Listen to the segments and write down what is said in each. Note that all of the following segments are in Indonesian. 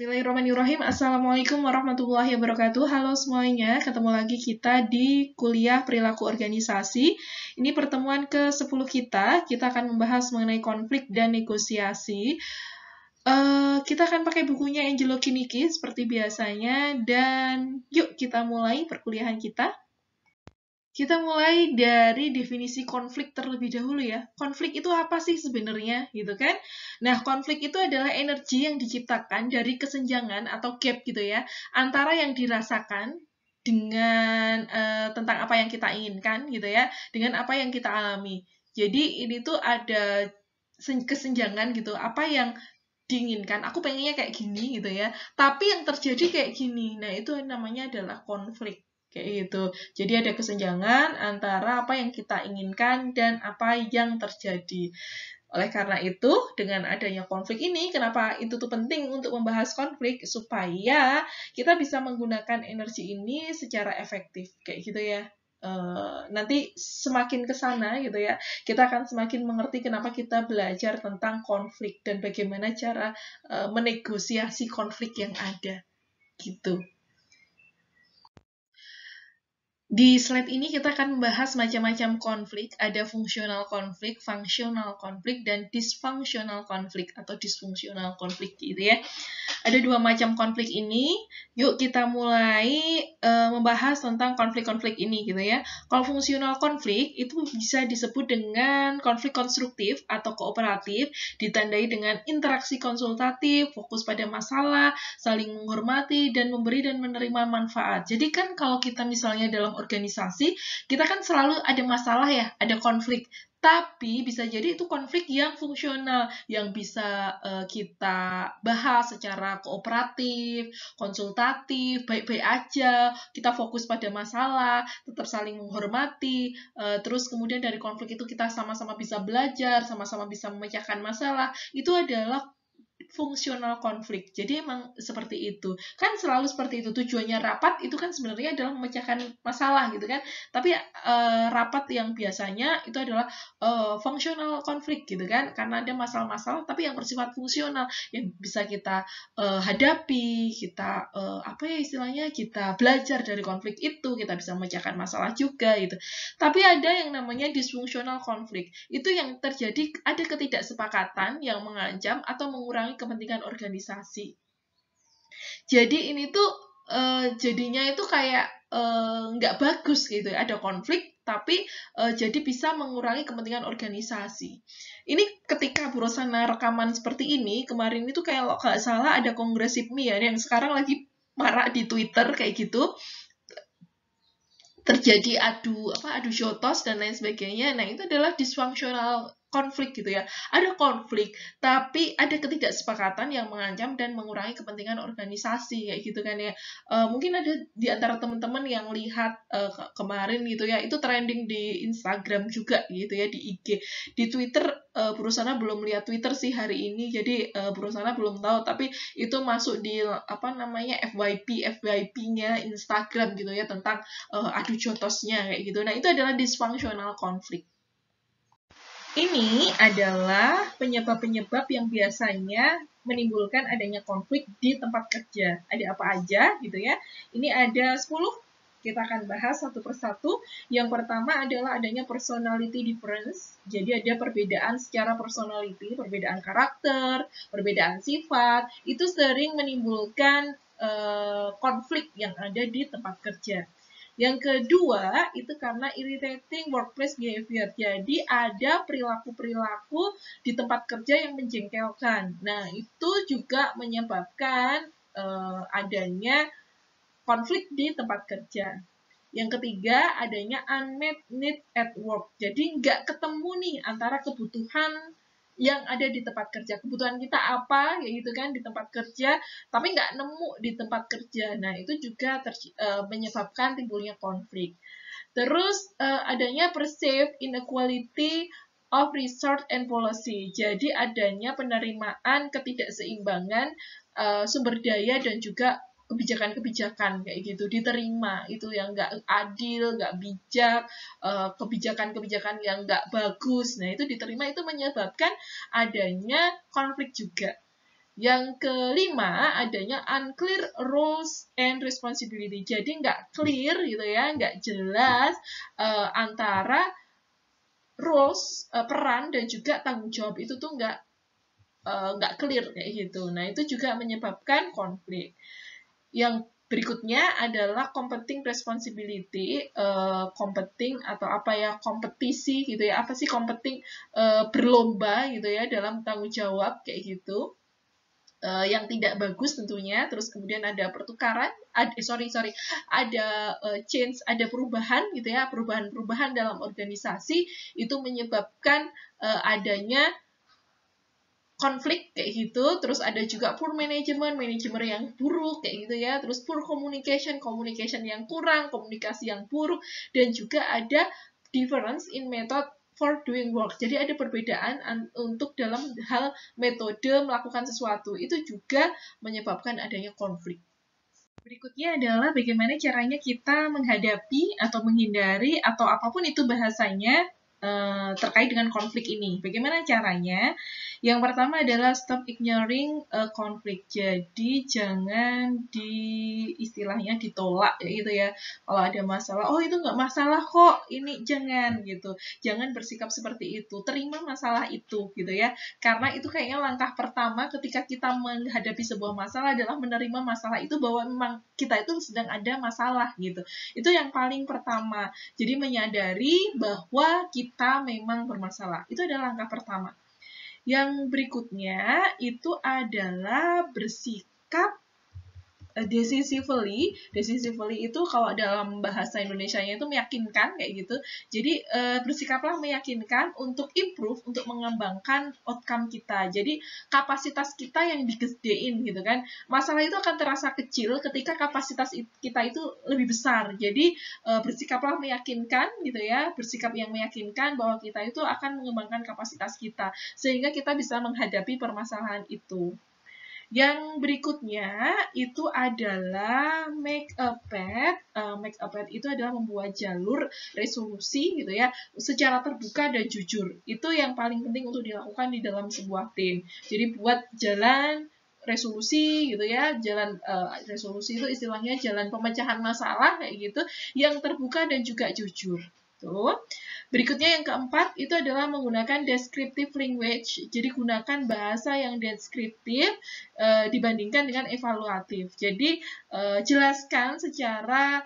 Bismillahirrahmanirrahim. Assalamualaikum warahmatullahi wabarakatuh. Halo semuanya, ketemu lagi kita di kuliah perilaku organisasi. Ini pertemuan ke-10 kita. Kita akan membahas mengenai konflik dan negosiasi. Kita akan pakai bukunya Angelo Kiniki seperti biasanya. Dan yuk kita mulai perkuliahan kita. Kita mulai dari definisi konflik terlebih dahulu ya. Konflik itu apa sih sebenarnya, gitu kan? Nah, konflik itu adalah energi yang diciptakan dari kesenjangan atau gap gitu ya, antara yang dirasakan dengan tentang apa yang kita inginkan gitu ya, dengan apa yang kita alami. Jadi ini tuh ada kesenjangan gitu, apa yang diinginkan, aku pengennya kayak gini gitu ya, tapi yang terjadi kayak gini. Nah, itu namanya adalah konflik. Kayak gitu. Jadi ada kesenjangan antara apa yang kita inginkan dan apa yang terjadi. Oleh karena itu, dengan adanya konflik ini, kenapa itu tuh penting untuk membahas konflik? Supaya kita bisa menggunakan energi ini secara efektif. Kayak gitu ya. Nanti semakin ke sana gitu ya, kita akan semakin mengerti kenapa kita belajar tentang konflik dan bagaimana cara menegosiasi konflik yang ada. Gitu. Di slide ini kita akan membahas macam-macam konflik. Ada fungsional konflik, functional konflik, dan dysfunctional konflik atau dysfunctional konflik gitu ya. Ada dua macam konflik ini. Yuk kita mulai membahas tentang konflik-konflik ini gitu ya. Kalau fungsional konflik itu bisa disebut dengan konflik konstruktif atau kooperatif, ditandai dengan interaksi konsultatif, fokus pada masalah, saling menghormati, dan memberi dan menerima manfaat. Jadi kan kalau kita misalnya dalam organisasi, kita kan selalu ada masalah ya, ada konflik. Tapi bisa jadi itu konflik yang fungsional, yang bisa kita bahas secara kooperatif, konsultatif, baik-baik aja, kita fokus pada masalah, tetap saling menghormati, terus kemudian dari konflik itu kita sama-sama bisa belajar, sama-sama bisa memecahkan masalah, itu adalah fungsional konflik. Jadi emang seperti itu. Kan selalu seperti itu. Tujuannya rapat itu kan sebenarnya adalah memecahkan masalah gitu kan. Tapi rapat yang biasanya itu adalah fungsional konflik gitu kan. Karena ada masalah-masalah tapi yang bersifat fungsional yang bisa kita hadapi, kita apa ya istilahnya, kita belajar dari konflik itu, kita bisa memecahkan masalah juga gitu. Tapi ada yang namanya dysfunctional konflik. Itu yang terjadi ada ketidaksepakatan yang mengancam atau mengurangi kepentingan organisasi. Jadi ini tuh jadinya itu kayak nggak bagus gitu. Ada konflik, tapi jadi bisa mengurangi kepentingan organisasi. Ini ketika Bu Rosana rekaman seperti ini, kemarin itu kayak kalau nggak salah ada Kongres IPMI ya, yang sekarang lagi marak di Twitter kayak gitu. Terjadi adu jotos dan lain sebagainya. Nah, itu adalah dysfunctional konflik gitu ya. Ada konflik, tapi ada ketidaksepakatan yang mengancam dan mengurangi kepentingan organisasi kayak gitu kan ya. Mungkin ada di antara teman-teman yang lihat kemarin gitu ya, itu trending di Instagram juga gitu ya, di IG. Di Twitter Bu Rosana belum lihat Twitter sih hari ini, jadi Bu Rosana belum tahu, tapi itu masuk di apa namanya FYP-nya Instagram gitu ya, tentang adu jotosnya kayak gitu. Nah, itu adalah dysfunctional konflik. Ini adalah penyebab-penyebab yang biasanya menimbulkan adanya konflik di tempat kerja. Ada apa aja gitu ya. Ini ada 10. Kita akan bahas satu persatu. Yang pertama adalah adanya personality difference. Jadi ada perbedaan secara personality, perbedaan karakter, perbedaan sifat. Itu sering menimbulkan konflik yang ada di tempat kerja. Yang kedua, itu karena irritating workplace behavior. Jadi, ada perilaku-perilaku di tempat kerja yang menjengkelkan. Nah, itu juga menyebabkan adanya konflik di tempat kerja. Yang ketiga, adanya unmet need at work. Jadi, nggak ketemu nih antara kebutuhan yang ada di tempat kerja. Kebutuhan kita apa, ya gitu kan, di tempat kerja, tapi nggak nemu di tempat kerja. Nah, itu juga menyebabkan timbulnya konflik. Terus, adanya perceived inequality of resource and policy. Jadi, adanya penerimaan ketidakseimbangan sumber daya dan juga kebijakan-kebijakan kayak gitu diterima, itu yang nggak adil, nggak bijak, kebijakan-kebijakan yang nggak bagus. Nah, itu diterima, itu menyebabkan adanya konflik juga. Yang kelima, adanya unclear roles and responsibility. Jadi nggak clear gitu ya, nggak jelas antara roles, peran dan juga tanggung jawab itu tuh nggak clear kayak gitu. Nah, itu juga menyebabkan konflik. Yang berikutnya adalah competing responsibility, competing atau apa ya, kompetisi gitu ya. Apa sih competing? Berlomba gitu ya dalam tanggung jawab kayak gitu. Yang tidak bagus tentunya. Terus kemudian ada pertukaran, ada change, ada perubahan gitu ya, perubahan dalam organisasi itu menyebabkan adanya konflik kayak gitu. Terus ada juga poor management yang buruk kayak gitu ya. Terus poor communication yang kurang, komunikasi yang buruk, dan juga ada difference in method for doing work. Jadi ada perbedaan untuk dalam hal metode melakukan sesuatu. Itu juga menyebabkan adanya konflik. Berikutnya adalah bagaimana caranya kita menghadapi atau menghindari atau apapun itu bahasanya terkait dengan konflik ini. Bagaimana caranya? Yang pertama adalah stop ignoring konflik. Jadi jangan istilahnya ditolak ya gitu ya. Kalau ada masalah, oh itu nggak masalah kok, ini jangan gitu. Jangan bersikap seperti itu. Terima masalah itu gitu ya. Karena itu kayaknya langkah pertama ketika kita menghadapi sebuah masalah adalah menerima masalah itu bahwa memang kita itu sedang ada masalah gitu. Itu yang paling pertama. Jadi menyadari bahwa kita memang bermasalah. Itu adalah langkah pertama. Yang berikutnya itu adalah bersikap decisively itu kalau dalam bahasa Indonesianya itu meyakinkan kayak gitu. Jadi bersikaplah meyakinkan untuk improve, untuk mengembangkan outcome kita. Jadi kapasitas kita yang digedein gitu kan. Masalah itu akan terasa kecil ketika kapasitas kita itu lebih besar. Jadi bersikaplah meyakinkan gitu ya, bersikap yang meyakinkan bahwa kita itu akan mengembangkan kapasitas kita sehingga kita bisa menghadapi permasalahan itu. Yang berikutnya itu adalah make a path. Make a path itu adalah membuat jalur resolusi gitu ya, secara terbuka dan jujur. Itu yang paling penting untuk dilakukan di dalam sebuah tim. Jadi buat jalan resolusi gitu ya, jalan resolusi itu istilahnya jalan pemecahan masalah kayak gitu, yang terbuka dan juga jujur. Tuh. Berikutnya yang keempat itu adalah menggunakan descriptive language. Jadi gunakan bahasa yang deskriptif dibandingkan dengan evaluatif. Jadi jelaskan secara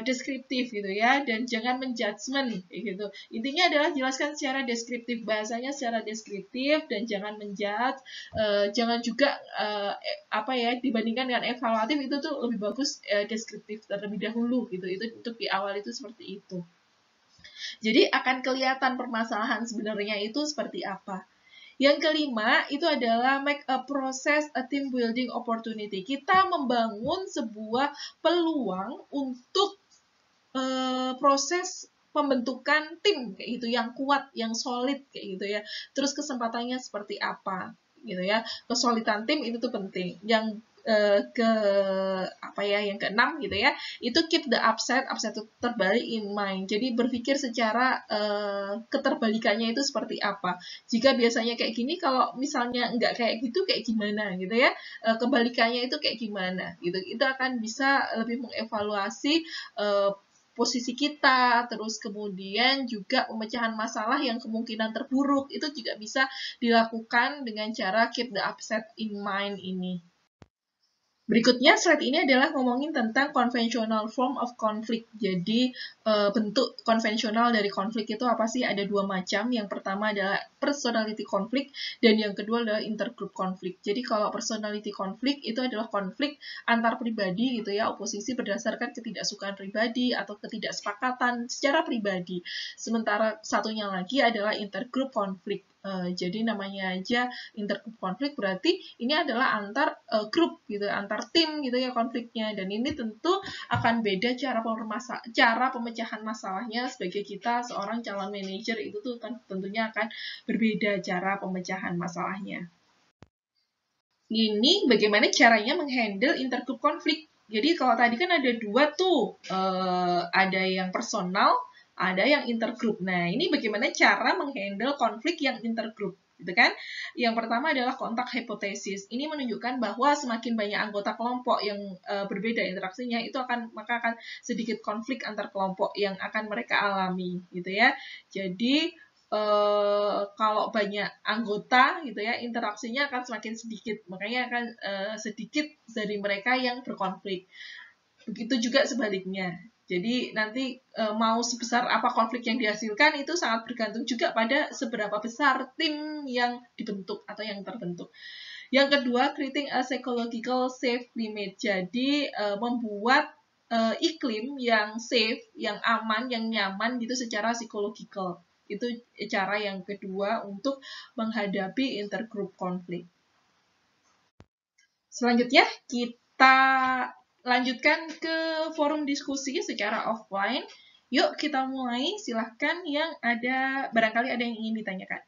deskriptif gitu ya, dan jangan menjudgment gitu. Intinya adalah jelaskan secara deskriptif, bahasanya secara deskriptif dan jangan menjudge. Jangan juga dibandingkan dengan evaluatif, itu tuh lebih bagus deskriptif terlebih dahulu gitu. Itu untuk di awal itu seperti itu. Jadi akan kelihatan permasalahan sebenarnya itu seperti apa. Yang kelima itu adalah make a process a team building opportunity. Kita membangun sebuah peluang untuk proses pembentukan tim kayak gitu yang kuat, yang solid kayak gitu ya. Terus kesempatannya seperti apa gitu ya. Kesolidan tim itu tuh penting. Yang yang keenam gitu ya, itu keep the upside itu terbalik in mind. Jadi berpikir secara keterbalikannya itu seperti apa. Jika biasanya kayak gini, kalau misalnya nggak kayak gitu kayak gimana gitu ya, kebalikannya itu kayak gimana gitu. Itu akan bisa lebih mengevaluasi posisi kita, terus kemudian juga pemecahan masalah yang kemungkinan terburuk itu juga bisa dilakukan dengan cara keep the upside in mind ini. Berikutnya, slide ini adalah ngomongin tentang conventional form of conflict. Jadi, bentuk konvensional dari konflik itu apa sih? Ada dua macam. Yang pertama adalah personality conflict, dan yang kedua adalah intergroup conflict. Jadi, kalau personality conflict itu adalah konflik antar pribadi gitu ya, oposisi berdasarkan ketidaksukaan pribadi atau ketidaksepakatan secara pribadi. Sementara satunya lagi adalah intergroup conflict. Jadi namanya aja intergroup konflik, berarti ini adalah antar grup gitu, antar tim gitu ya konfliknya, dan ini tentu akan beda cara pemecahan masalahnya. Sebagai kita seorang calon manajer itu tuh kan tentunya akan berbeda cara pemecahan masalahnya. Ini bagaimana caranya menghandle intergroup konflik. Jadi kalau tadi kan ada dua tuh, ada yang personal, ada yang intergroup. Nah, ini bagaimana cara menghandle konflik yang intergroup. gitu kan. Yang pertama adalah kontak hipotesis. Ini menunjukkan bahwa semakin banyak anggota kelompok yang berbeda interaksinya, itu maka akan sedikit konflik antar kelompok yang akan mereka alami, gitu ya. Jadi kalau banyak anggota gitu ya, interaksinya akan semakin sedikit, makanya akan sedikit dari mereka yang berkonflik. Begitu juga sebaliknya. Jadi nanti mau sebesar apa konflik yang dihasilkan itu sangat bergantung juga pada seberapa besar tim yang dibentuk atau yang terbentuk. Yang kedua, creating a psychological safe limit. Jadi membuat iklim yang safe, yang aman, yang nyaman gitu secara psikologikal. Itu cara yang kedua untuk menghadapi intergroup konflik. Selanjutnya kita lanjutkan ke forum diskusi secara offline. Yuk kita mulai, silahkan yang ada, barangkali ada yang ingin ditanyakan.